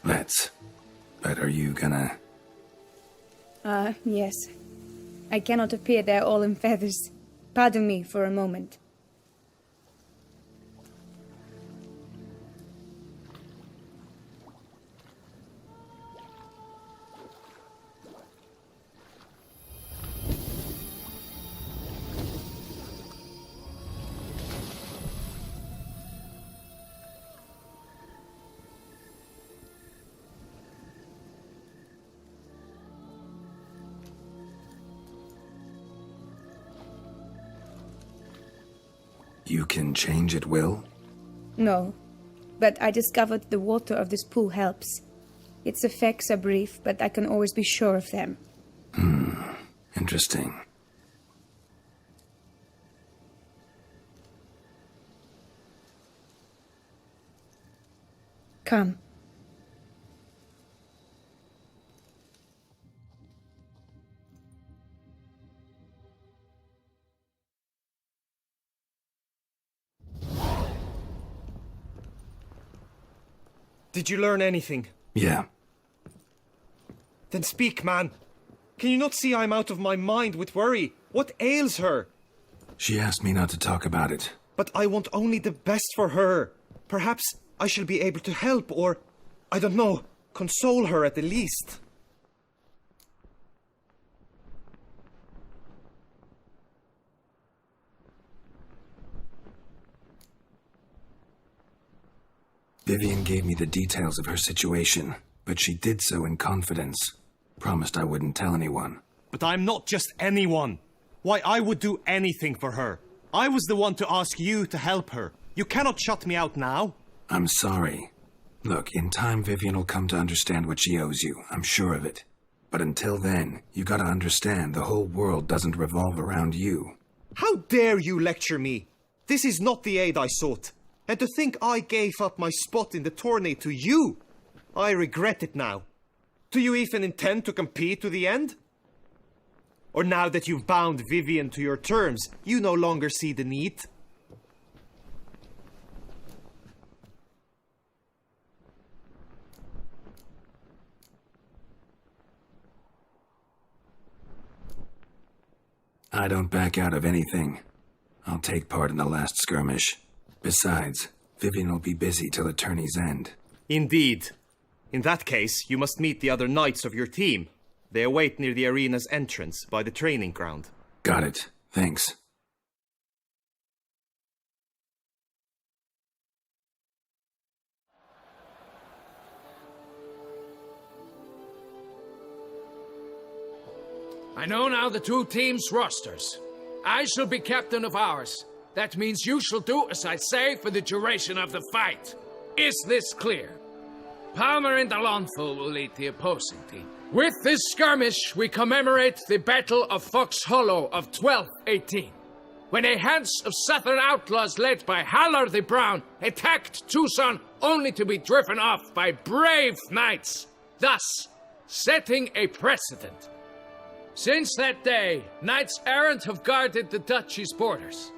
Let's. But are you gonna... Yes. I cannot appear there all in feathers. Pardon me for a moment. You can change at will? No, but I discovered the water of this pool helps. Its effects are brief, but I can always be sure of them. Interesting. Come. Did you learn anything? Yeah. Then speak, man. Can you not see I'm out of my mind with worry? What ails her? She asked me not to talk about it. But I want only the best for her. Perhaps I shall be able to help or, I don't know, console her at the least. Vivian gave me the details of her situation, but she did so in confidence. Promised I wouldn't tell anyone. But I'm not just anyone. Why, I would do anything for her. I was the one to ask you to help her. You cannot shut me out now. I'm sorry. Look, in time Vivian will come to understand what she owes you. I'm sure of it. But until then, you gotta understand the whole world doesn't revolve around you. How dare you lecture me? This is not the aid I sought. And to think I gave up my spot in the tourney to you! I regret it now. Do you even intend to compete to the end? Or now that you've bound Vivian to your terms, you no longer see the need? I don't back out of anything. I'll take part in the last skirmish. Besides, Vivian will be busy till the tourney's end. Indeed. In that case, you must meet the other knights of your team. They await near the arena's entrance by the training ground. Got it. Thanks. I know now the two teams' rosters. I shall be captain of ours. That means you shall do as I say for the duration of the fight. Is this clear? Palmer and Alonso will lead the opposing team. With this skirmish, we commemorate the Battle of Fox Hollow of 1218, when a Hans of Southern outlaws led by Halar the Brown attacked Toussaint only to be driven off by brave knights, thus setting a precedent. Since that day, knights errant have guarded the duchy's borders.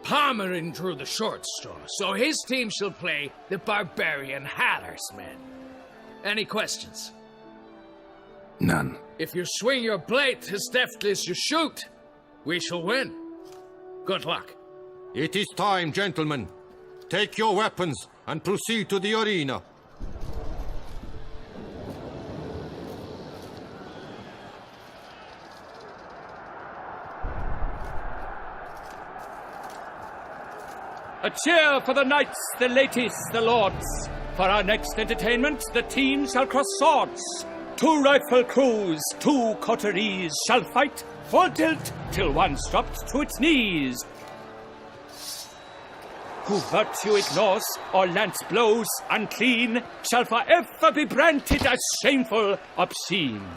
Palmerin drew the short straw, so his team shall play the barbarian Halar's men. Any questions? None. If you swing your blade as deftly as you shoot, we shall win. Good luck. It is time, gentlemen. Take your weapons and proceed to the arena. A cheer for the knights, the ladies, the lords. For our next entertainment, the teams shall cross swords. 2 rifle crews, 2 coteries shall fight full tilt till one's dropped to its knees. Who virtue ignores or lance blows unclean shall forever be branded as shameful, obscene.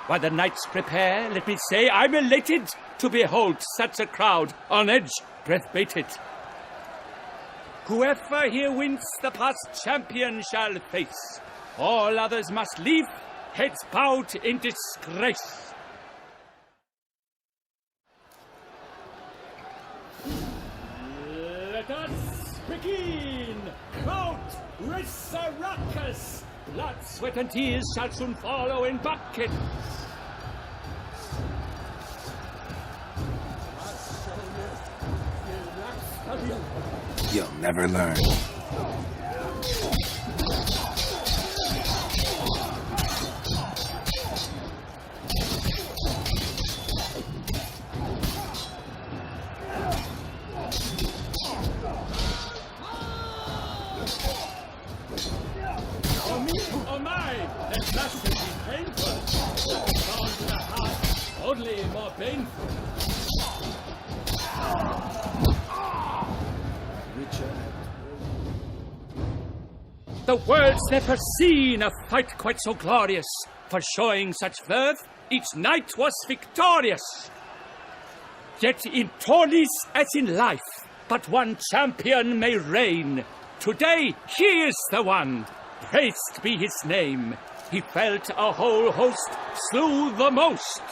While the knights prepare, let me say I'm elated to behold such a crowd on edge, breath-baited. Whoever here wins the past champion shall face. All others must leave, heads bowed in disgrace. Let us begin! Count Resurrectus! Blood, sweat, and tears shall soon follow in buckets. You'll never learn. Oh my! That must be painful. Down to the heart, only more painful. The world's never seen a fight quite so glorious. For showing such verve, each knight was victorious. Yet in tourneys as in life, but one champion may reign. Today he is the one. Praised be his name. He felt a whole host, slew the most.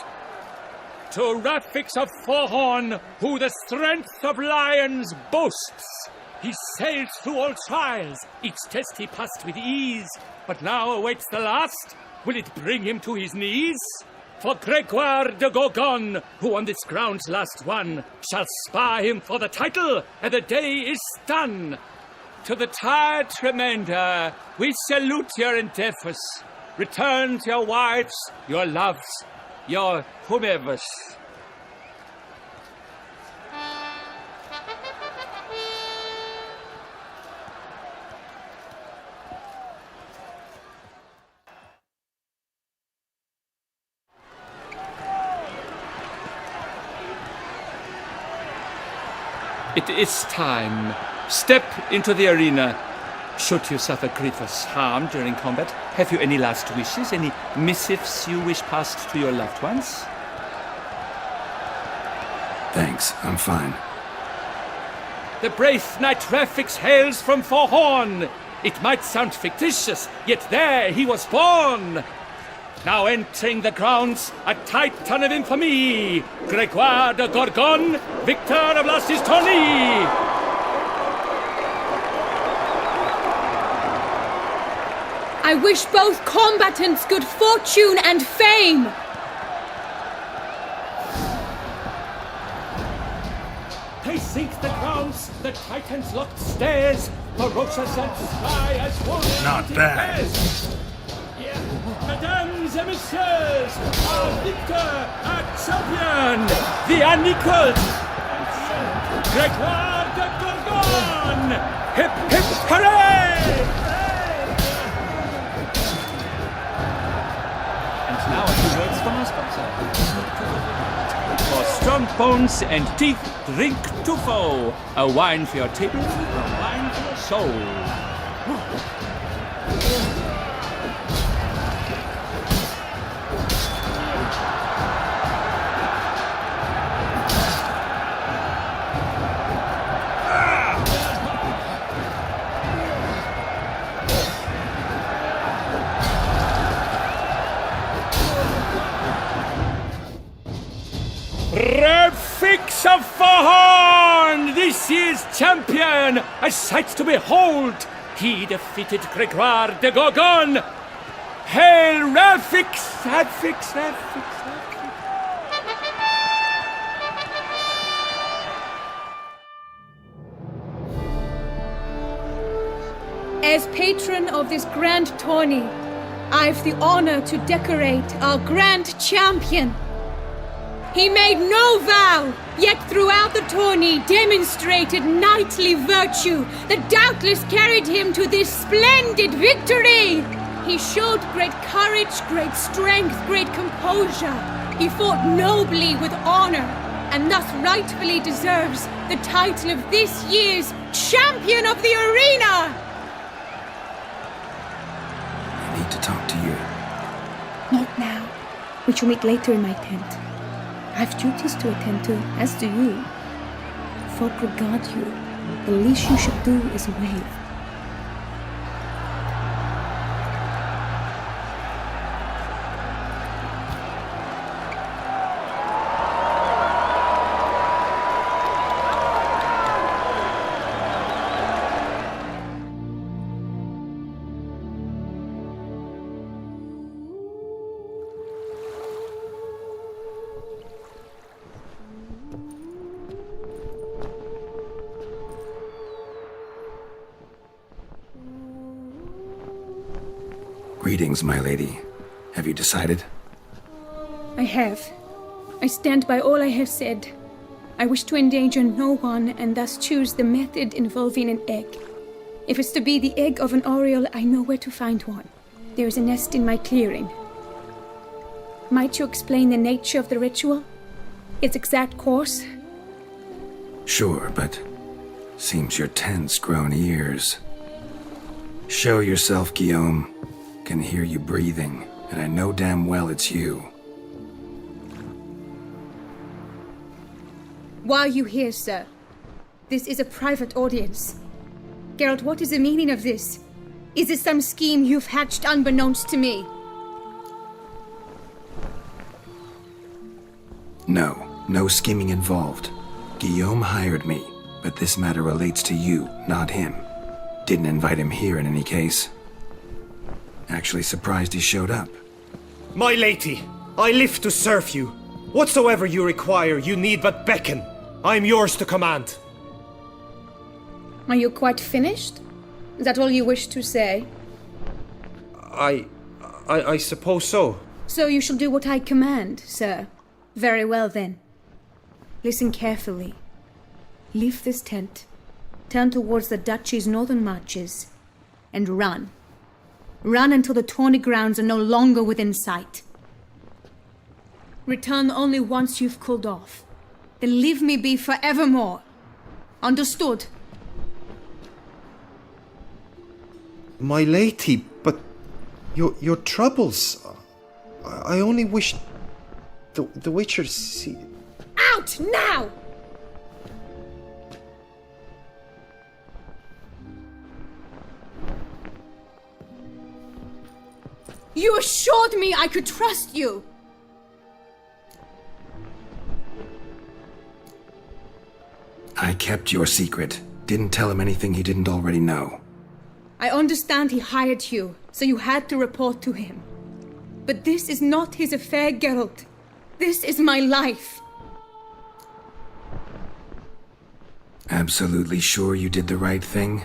To Rafix of Forehorn, who the strength of lions boasts, He sailed through all trials. Each test he passed with ease. But now awaits the last. Will it bring him to his knees? For Gregoire de Gorgon, who on this ground last won, shall spar him for the title, and the day is done. To the tired remainder, we salute your endeavors. Return to your wives, your loves, your whomevers. It is time. Step into the arena. Should you suffer grievous harm during combat, have you any last wishes, any missives you wish passed to your loved ones? Thanks, I'm fine. The brave knight Rafix hails from Forhorn. It might sound fictitious, yet there he was born. Now entering the grounds, a titan of infamy, Gregoire de Gorgon, victor of last tourney. I wish both combatants good fortune and fame. They sink the grounds, the titans locked stairs, ferocious and sly as wolves. Not bad. Mesdames et messieurs, our victor, our champion, the unequaled, Gregoire de Gorgon! Hip, hip, hooray! And now a few words from our sponsor. For strong bones and teeth, drink Toussaint. A wine for your table, a wine for your soul. Rafix of Forhorn, this year's champion, a sight to behold. He defeated Gregoire de Gorgon. Hail Rafix, Rafix, Rafix, Rafix. As patron of this grand tourney, I've the honor to decorate our grand champion. He made no vow, yet throughout the tourney demonstrated knightly virtue that doubtless carried him to this splendid victory. He showed great courage, great strength, great composure. He fought nobly with honor, and thus rightfully deserves the title of this year's Champion of the Arena! I need to talk to you. Not now. We shall meet later in my tent. I've duties to attend to, as do you. Folk regard you. The least you should do is wave. Greetings, my lady. Have you decided? I have. I stand by all I have said. I wish to endanger no one and thus choose the method involving an egg. If it's to be the egg of an oriole, I know where to find one. There is a nest in my clearing. Might you explain the nature of the ritual? Its exact course? Sure, but seems your tent's grown ears. Show yourself, Guillaume. Can hear you breathing, and I know damn well it's you. Why are you here, sir? This is a private audience. Geralt, what is the meaning of this? Is this some scheme you've hatched unbeknownst to me? No scheming involved. Guillaume hired me. But this matter relates to you, not him. Didn't invite him here in any case. Actually surprised he showed up. My lady, I live to serve you. Whatsoever you require, you need but beckon. I am yours to command. Are you quite finished? Is that all you wish to say? I suppose so. So you shall do what I command, sir. Very well, then. Listen carefully. Leave this tent, turn towards the duchy's northern marches, and run. Run until the tawny grounds are no longer within sight. Return only once you've cooled off. Then leave me be forevermore. Understood? My lady, but your troubles. I only wish the Witcher see. Out now! You assured me I could trust you! I kept your secret. Didn't tell him anything he didn't already know. I understand he hired you, so you had to report to him. But this is not his affair, Geralt. This is my life. Absolutely sure you did the right thing?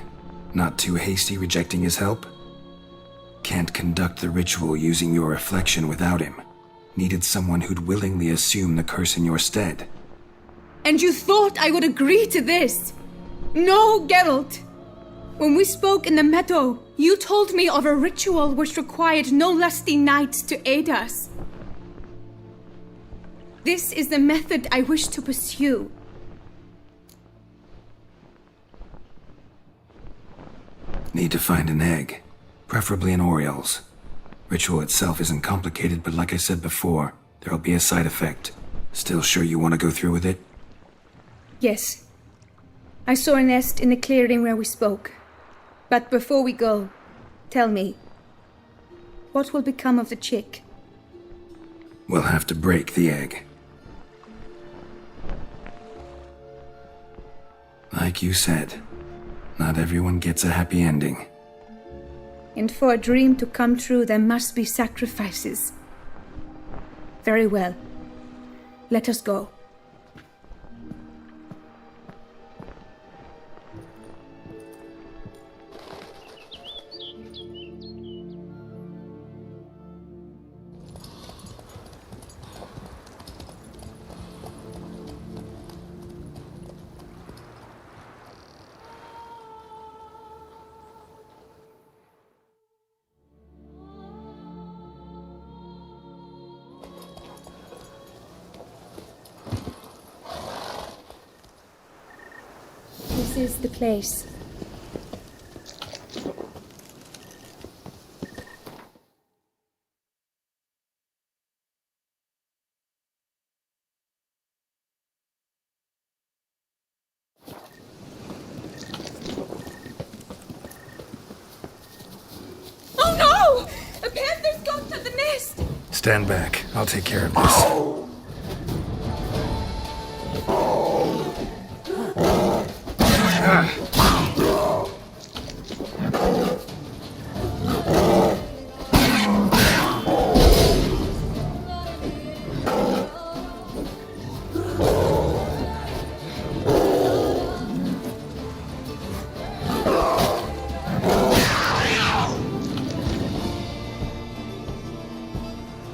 Not too hasty rejecting his help? Can't conduct the ritual using your reflection without him. Needed someone who'd willingly assume the curse in your stead. And you thought I would agree to this? No, Geralt! When we spoke in the meadow, you told me of a ritual which required no lusty knights to aid us. This is the method I wish to pursue. Need to find an egg. Preferably an Oriole's. Ritual itself isn't complicated, but like I said before, there'll be a side effect. Still sure you want to go through with it? Yes. I saw a nest in the clearing where we spoke. But before we go, tell me, what will become of the chick? We'll have to break the egg. Like you said, not everyone gets a happy ending. And for a dream to come true, there must be sacrifices. Very well. Let us go. This is the place. Oh no! A panther's gone to the nest! Stand back. I'll take care of this.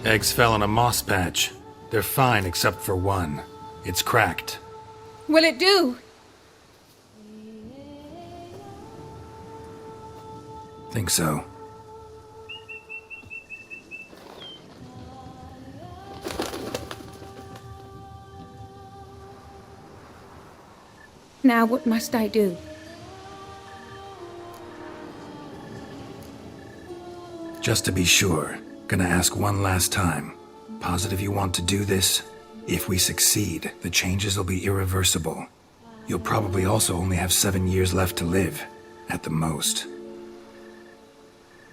Eggs fell in a moss patch. They're fine except for one. It's cracked. Will it do? Think so. Now what must I do? Just to be sure, gonna ask one last time. Positive you want to do this? If we succeed, the changes will be irreversible. You'll probably also only have 7 years left to live, at the most.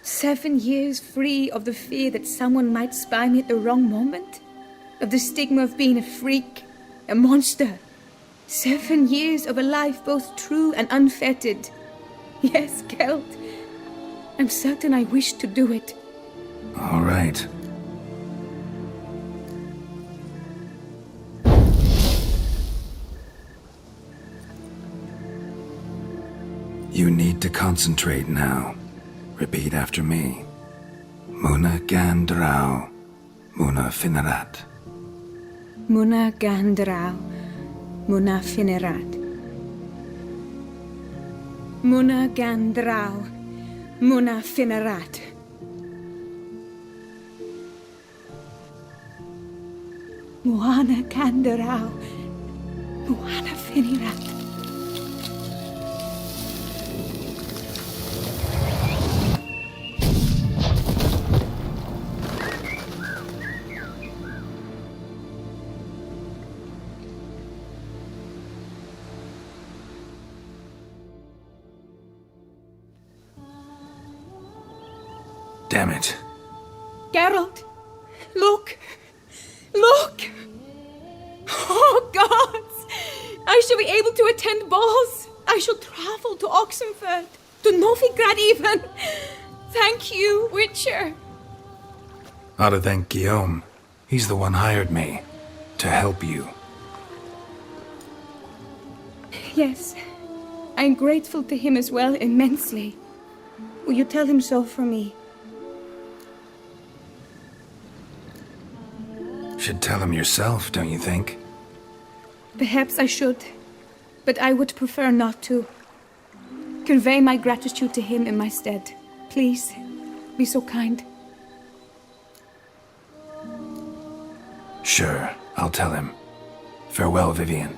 7 years free of the fear that someone might spy me at the wrong moment? Of the stigma of being a freak, a monster? 7 years of a life both true and unfettered. Yes, Geralt. I'm certain I wish to do it. All right. You need to concentrate now. Repeat after me. Muna Gandrau, Muna Finerat. Muna Gandrau, Muna Finerat. Muna Gandrau, Muna Finerat. Muana Gandrau, Muana Finerat. Damn it. Geralt, look! Look! Oh, gods! I shall be able to attend balls. I shall travel to Oxenford, to Novigrad even. Thank you, Witcher. Ought to thank Guillaume. He's the one hired me. To help you. Yes, I'm grateful to him as well, immensely. Will you tell him so for me? Should tell him yourself, don't you think? Perhaps I should, but I would prefer not to. Convey my gratitude to him in my stead. Please, be so kind. Sure, I'll tell him. Farewell, Vivian.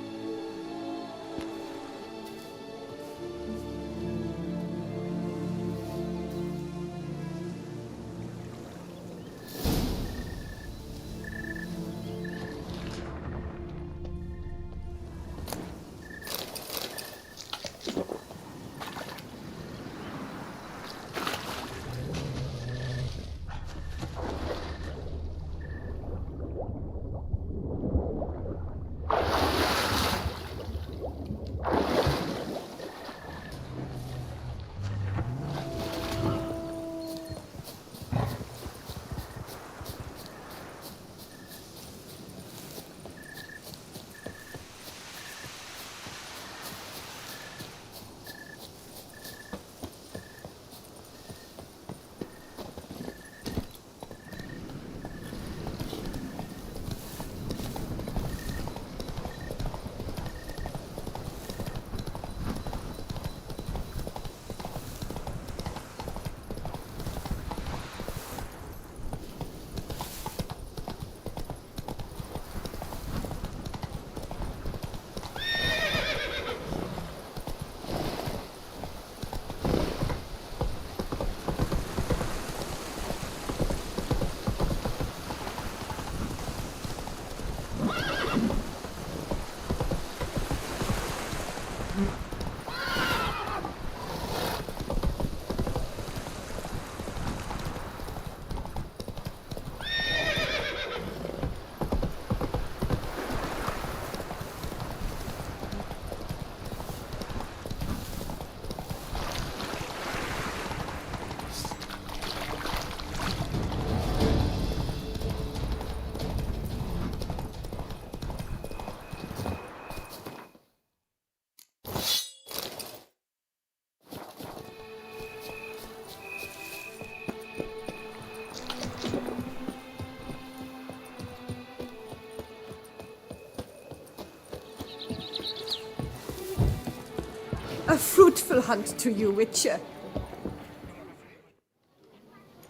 A fruitful hunt to you, Witcher.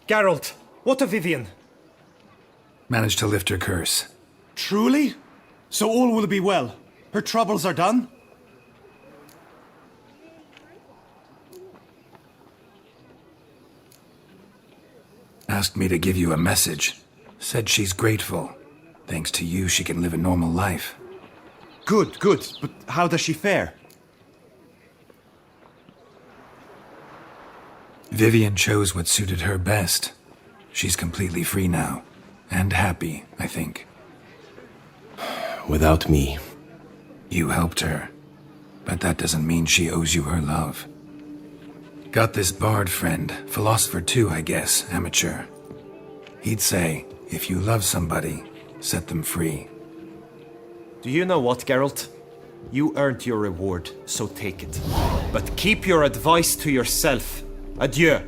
Geralt, what of Vivian? Managed to lift her curse. Truly? So all will be well. Her troubles are done? Asked me to give you a message. Said she's grateful. Thanks to you, she can live a normal life. Good, good. But how does she fare? Vivian chose what suited her best. She's completely free now. And happy, I think. Without me. You helped her, but that doesn't mean she owes you her love. Got this bard friend, philosopher too, I guess, amateur. He'd say, if you love somebody, set them free. Do you know what, Geralt? You earned your reward, so take it. But keep your advice to yourself. Adieu.